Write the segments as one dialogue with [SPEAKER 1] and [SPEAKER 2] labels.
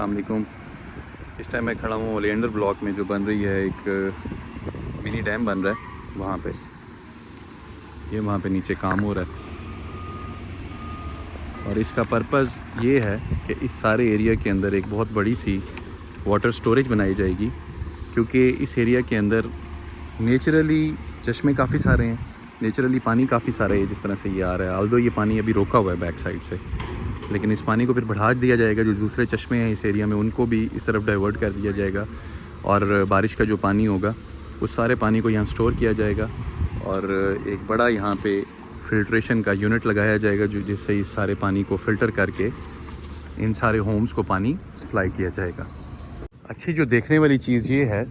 [SPEAKER 1] अस्सलाम वालेकुम। इस टाइम मैं खड़ा हूँ ओलियंडर ब्लॉक में, जो बन रही है एक मिनी डैम बन रहा है वहाँ पे। ये वहाँ पे नीचे काम हो रहा है और इसका पर्पज़ ये है कि इस सारे एरिया के अंदर एक बहुत बड़ी सी वाटर स्टोरेज बनाई जाएगी, क्योंकि इस एरिया के अंदर नेचुरली चश्मे काफ़ी सारे हैं, नेचुरली पानी काफ़ी सारा है जिस तरह से ये आ रहा है। ऑल्दो ये पानी अभी रोका हुआ है बैक साइड से, लेकिन इस पानी को फिर बढ़ा दिया जाएगा। जो दूसरे चश्मे हैं इस एरिया में उनको भी इस तरफ डाइवर्ट कर दिया जाएगा और बारिश का जो पानी होगा उस सारे पानी को यहाँ स्टोर किया जाएगा और एक बड़ा यहाँ पे फिल्ट्रेशन का यूनिट लगाया जाएगा जो जिससे इस सारे पानी को फ़िल्टर करके इन सारे होम्स को पानी सप्लाई किया जाएगा। अच्छी जो देखने वाली चीज़ ये है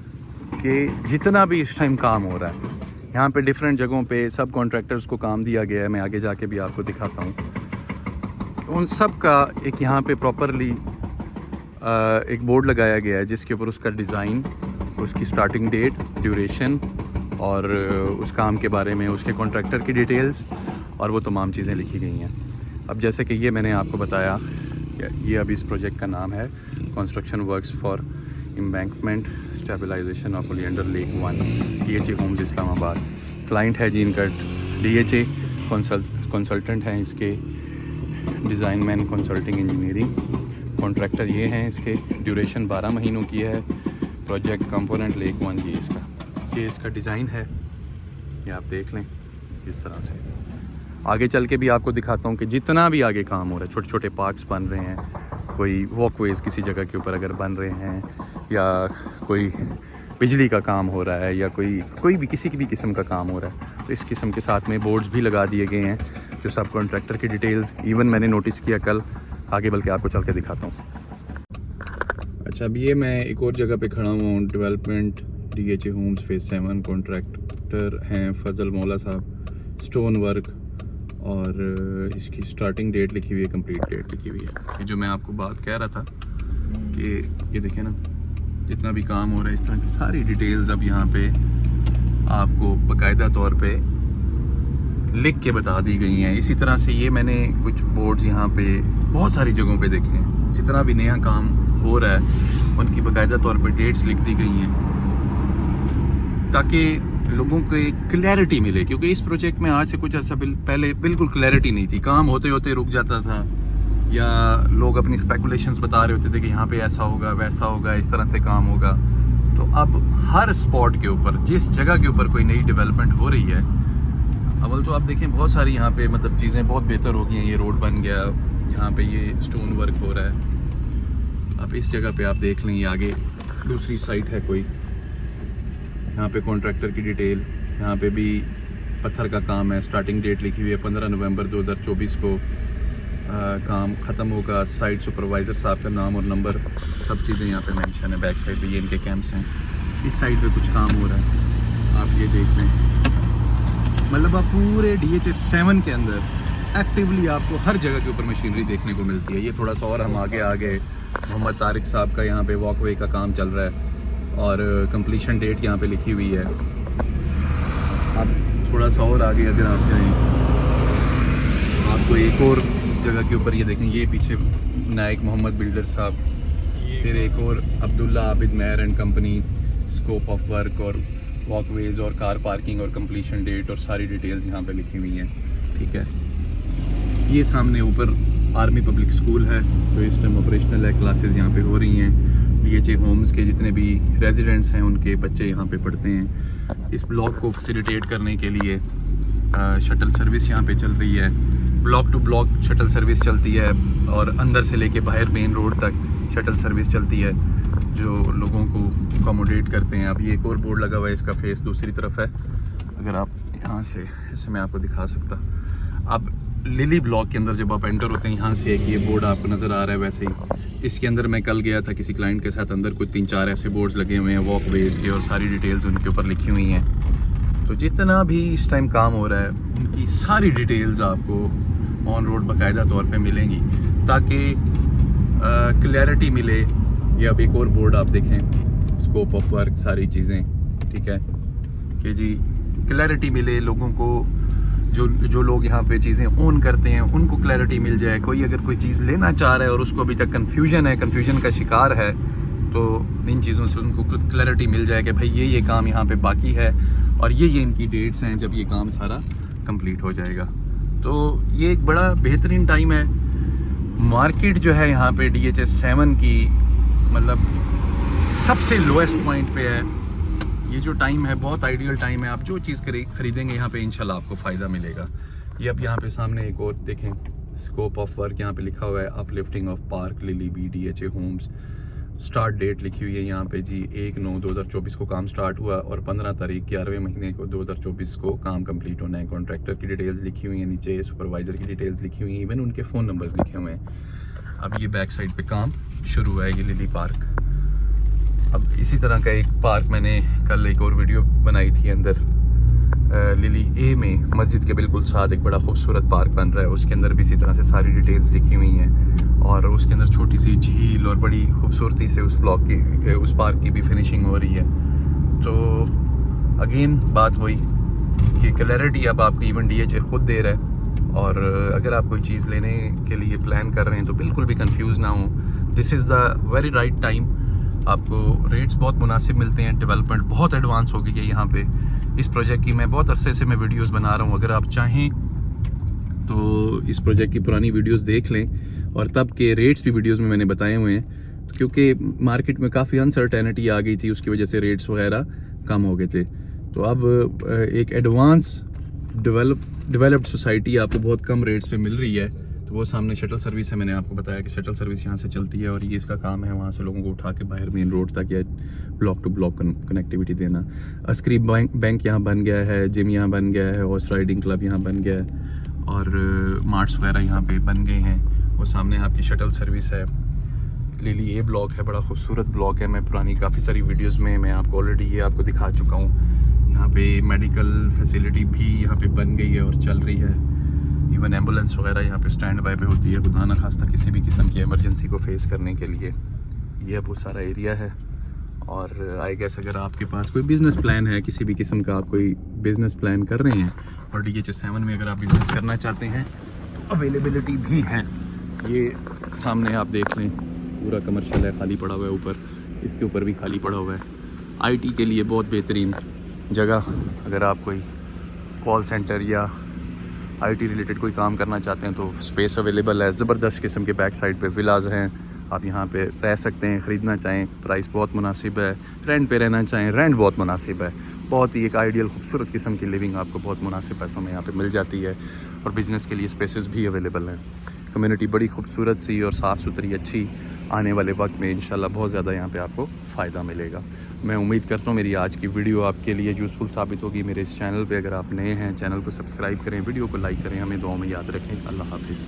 [SPEAKER 1] कि जितना भी इस टाइम काम हो रहा है यहाँ पे डिफरेंट जगहों पे सब कॉन्ट्रैक्टर्स को काम दिया गया है। मैं आगे जाके भी आपको दिखाता हूँ। उन सब का एक यहाँ पे प्रॉपरली एक बोर्ड लगाया गया है जिसके ऊपर उसका डिज़ाइन, उसकी स्टार्टिंग डेट, ड्यूरेशन और उस काम के बारे में उसके कॉन्ट्रैक्टर की डिटेल्स और वो तमाम चीज़ें लिखी गई हैं। अब जैसे कि ये मैंने आपको बताया, ये अभी इस प्रोजेक्ट का नाम है construction works for embankment stabilisation of oleander lake 1, DHA homes Islamabad. Client है जी इनका DHA, कंसल्टेंट हैं इसके design man consulting engineering. Contractor ये हैं, इसके ड्यूरेशन 12 महीनों की है। प्रोजेक्ट कंपोनेंट लेक 1 ये इसका डिज़ाइन है, ये आप देख लें इस तरह से। आगे चल के भी आपको दिखाता हूँ कि जितना भी आगे काम हो रहा है, छोटे छोटे पार्क्स बन रहे हैं, कोई वॉकवेज़ किसी जगह के ऊपर अगर बन रहे हैं या कोई बिजली का काम हो रहा है या कोई भी किसी भी किस्म का काम हो रहा है, तो इस किस्म के साथ में बोर्ड्स भी लगा दिए गए हैं जो सब कॉन्ट्रैक्टर की डिटेल्स इवन मैंने नोटिस किया कल। आगे बल्कि आपको चल के दिखाता हूँ। अच्छा, अब ये मैं एक और जगह पे खड़ा हूँ, development DHA homes phase 7। Contractor हैं फजल मौला साहब। स्टोन वर्क और इसकी स्टार्टिंग डेट लिखी हुई है, कंप्लीट डेट लिखी हुई है। ये जो मैं आपको बात कह रहा था कि ये देखें ना, जितना भी काम हो रहा है इस तरह की सारी डिटेल्स अब यहाँ पे आपको बाकायदा तौर पे लिख के बता दी गई हैं। इसी तरह से ये मैंने कुछ बोर्ड्स यहाँ पे बहुत सारी जगहों पे देखे हैं, जितना भी नया काम हो रहा है उनकी बाकायदा तौर पे डेट्स लिख दी गई हैं ताकि लोगों को एक क्लैरिटी मिले, क्योंकि इस प्रोजेक्ट में आज से कुछ ऐसा पहले बिल्कुल क्लैरिटी नहीं थी। काम होते होते रुक जाता था या लोग अपनी स्पेकुलेशंस बता रहे होते थे कि यहाँ पे ऐसा होगा, वैसा होगा, इस तरह से काम होगा। तो अब हर स्पॉट के ऊपर, जिस जगह के ऊपर कोई नई डेवलपमेंट हो रही है, अव्वल तो आप देखें बहुत सारी यहाँ पे मतलब चीज़ें बहुत बेहतर हो गई हैं। ये रोड बन गया, यहाँ पे ये स्टोन वर्क हो रहा है। अब इस जगह पे आप देख लें, ये आगे दूसरी साइट है कोई, यहाँ पे कॉन्ट्रैक्टर की डिटेल, यहाँ पे भी पत्थर का काम है। स्टार्टिंग डेट लिखी हुई है 15 नवंबर 2024 को काम ख़त्म होगा। साइट सुपरवाइज़र साहब का नाम और नंबर, सब चीज़ें यहाँ पे मेंशन है। बैक साइड पे ये इनके कैंप्स हैं। इस साइड पे कुछ काम हो रहा है, आप ये देख लें। मतलब आप पूरे DHA 7 के अंदर एक्टिवली आपको हर जगह के ऊपर मशीनरी देखने को मिलती है। ये थोड़ा सा और हम आगे आ गए, मोहम्मद तारिक साहब का यहाँ पे वॉकवे का काम चल रहा है और कंप्लीशन डेट यहाँ पे लिखी हुई है। आप थोड़ा सा और आगे अगर आप जाएँ, आपको एक और जगह के ऊपर ये देखें, ये पीछे नाइक मोहम्मद बिल्डर साहब, फिर एक और Abdullah Abid Mehar and company, scope of work और वॉकवेज़ और कार पार्किंग और कंप्लीशन डेट और सारी डिटेल्स यहाँ पे लिखी हुई हैं। ठीक है, ये सामने ऊपर आर्मी पब्लिक स्कूल है जो इस टाइम ऑपरेशनल है। क्लासेस यहाँ पे हो रही हैं। DHA होम्स के जितने भी रेजिडेंट्स हैं उनके बच्चे यहाँ पे पढ़ते हैं। इस ब्लॉक को फैसिलिटेट करने के लिए शटल सर्विस यहाँ पे चल रही है। Block to block shuttle service चलती है और अंदर से लेके बाहर मेन रोड तक शटल सर्विस चलती है जो लोगों को अकोमोडेट करते हैं। अब ये एक और बोर्ड लगा हुआ है, इसका फेस दूसरी तरफ है। अगर आप यहाँ से ऐसे मैं आपको दिखा सकता। अब लिली ब्लॉक के अंदर जब आप एंटर होते हैं, यहाँ से एक ये बोर्ड आपको नज़र आ रहा है, वैसे ही इसके अंदर मैं कल गया था किसी क्लाइंट के साथ, अंदर कुछ 3-4 ऐसे बोर्ड्स लगे हुए हैं वॉकवेज़ के और सारी डिटेल्स उनके ऊपर लिखी हुई हैं। तो जितना भी इस टाइम काम हो रहा है उनकी सारी डिटेल्स आपको ऑन रोड बाकायदा तौर पे मिलेंगी ताकि क्लैरिटी मिले। ये अब एक और बोर्ड आप देखें, स्कोप ऑफ वर्क, सारी चीज़ें, ठीक है, कि जी क्लैरिटी मिले लोगों को जो लोग यहाँ पे चीज़ें ओन करते हैं उनको क्लैरिटी मिल जाए। कोई अगर कोई चीज़ लेना चाह रहा है और उसको अभी तक कन्फ्यूजन का शिकार है, तो इन चीज़ों से उनको क्लैरिटी मिल जाए कि भाई ये काम यहाँ पे बाकी है और ये इनकी डेट्स हैं जब ये काम सारा कंप्लीट हो जाएगा। तो ये एक बड़ा बेहतरीन टाइम है। मार्केट जो है यहाँ पे DHS 7 की मतलब सबसे लोएस्ट पॉइंट पे है। ये जो टाइम है बहुत आइडियल टाइम है। आप जो चीज़ खरीदेंगे यहाँ पे इंशाल्लाह आपको फ़ायदा मिलेगा। ये अब यहाँ पे सामने एक और देखें, स्कोप ऑफ वर्क यहाँ पे लिखा हुआ है, uplifting of park lily BDHA homes. Start date लिखी हुई है यहाँ पे जी 1/9/2024 को काम स्टार्ट हुआ और 15 तारीख 11वें महीने को 2024 को काम कंप्लीट होना है। कॉन्ट्रैक्टर की डिटेल्स लिखी हुई हैं नीचे, सुपरवाइज़र की डिटेल्स लिखी हुई हैं, इवन उनके फ़ोन नंबर्स लिखे हुए हैं। अब ये बैक साइड पे काम शुरू हुआ है, ये लिली पार्क। अब इसी तरह का एक पार्क मैंने कल एक और वीडियो बनाई थी, अंदर लिली A में मस्जिद के बिल्कुल साथ एक बड़ा खूबसूरत पार्क बन रहा है। उसके अंदर भी इसी तरह से सारी डिटेल्स लिखी हुई हैं और उसके अंदर छोटी सी झील और बड़ी खूबसूरती से उस पार्क की भी फिनिशिंग हो रही है। तो अगेन बात वही कि क्लैरिटी अब आपको इवन DHA खुद दे रहा है। और अगर आप कोई चीज़ लेने के लिए प्लान कर रहे हैं तो बिल्कुल भी कंफ्यूज ना हो। This is the very right time. आपको रेट्स बहुत मुनासिब मिलते हैं, डेवलपमेंट बहुत एडवांस हो गई है यहाँ पे। इस प्रोजेक्ट की मैं बहुत अरसे से मैं वीडियोस बना रहा हूँ, अगर आप चाहें तो इस प्रोजेक्ट की पुरानी वीडियोस देख लें और तब के रेट्स भी वीडियोस में मैंने बताए हुए हैं, क्योंकि मार्केट में काफ़ी अनसर्टेनिटी आ गई थी, उसकी वजह से रेट्स वगैरह कम हो गए थे। तो अब एक एडवांस डेवलप्ड सोसाइटी आपको बहुत कम रेट्स पे मिल रही है। तो वो सामने शटल सर्विस है, मैंने आपको बताया कि शटल सर्विस यहाँ से चलती है और ये इसका काम है वहाँ से लोगों को उठा के बाहर मेन रोड तक या ब्लॉक टू ब्लॉक कनेक्टिविटी देना। अस्करी बैंक यहाँ बन गया है, जिम यहाँ बन गया है, हॉर्स राइडिंग क्लब यहाँ बन गया है और मार्ट्स वगैरह यहाँ पे बन गए हैं। वो सामने आपकी शटल सर्विस है। लिली A ब्लॉक है, बड़ा खूबसूरत ब्लॉक है। मैं पुरानी काफ़ी सारी वीडियोस में मैं आपको ऑलरेडी ये आपको दिखा चुका हूँ। यहाँ पे मेडिकल फैसिलिटी भी यहाँ पे बन गई है और चल रही है। इवन एम्बुलेंस वगैरह यहाँ पे स्टैंड बाय पे होती है, खुदा ना खास्ता किसी भी किस्म की इमरजेंसी को फेस करने के लिए। ये वो सारा एरिया है। और आई गेस अगर आपके पास कोई बिज़नेस प्लान है, किसी भी किस्म का आप कोई बिज़नेस प्लान कर रहे हैं और DHS 7 में अगर आप बिज़नेस करना चाहते हैं तो अवेलेबिलिटी भी है। ये सामने आप देख लें, पूरा कमर्शियल है, खाली पड़ा हुआ है। ऊपर इसके ऊपर भी खाली पड़ा हुआ है। IT के लिए बहुत बेहतरीन जगह। अगर आप कोई कॉल सेंटर या IT रिलेटेड कोई काम करना चाहते हैं तो स्पेस अवेलेबल है। ज़बरदस्त किस्म के बैक साइड पे विलाज हैं, आप यहाँ पे रह सकते हैं। ख़रीदना चाहें प्राइस बहुत मुनासिब है, रेंट पे रहना चाहें रेंट बहुत मुनासिब है। बहुत ही एक आइडियल खूबसूरत किस्म की लिविंग आपको बहुत मुनासिब पैसों में यहाँ पे मिल जाती है। और बिज़नेस के लिए स्पेसेस भी अवेलेबल हैं। कम्युनिटी बड़ी खूबसूरत सी और साफ़ सुथरी अच्छी। आने वाले वक्त में इंशाल्लाह बहुत ज़्यादा यहाँ पे आपको फ़ायदा मिलेगा। मैं उम्मीद करता हूँ मेरी आज की वीडियो आपके लिए यूज़फुल साबित होगी। मेरे इस चैनल पे अगर आप नए हैं, चैनल को सब्सक्राइब करें, वीडियो को लाइक करें, हमें दुआ में याद रखें। अल्लाह हाफ़िज़।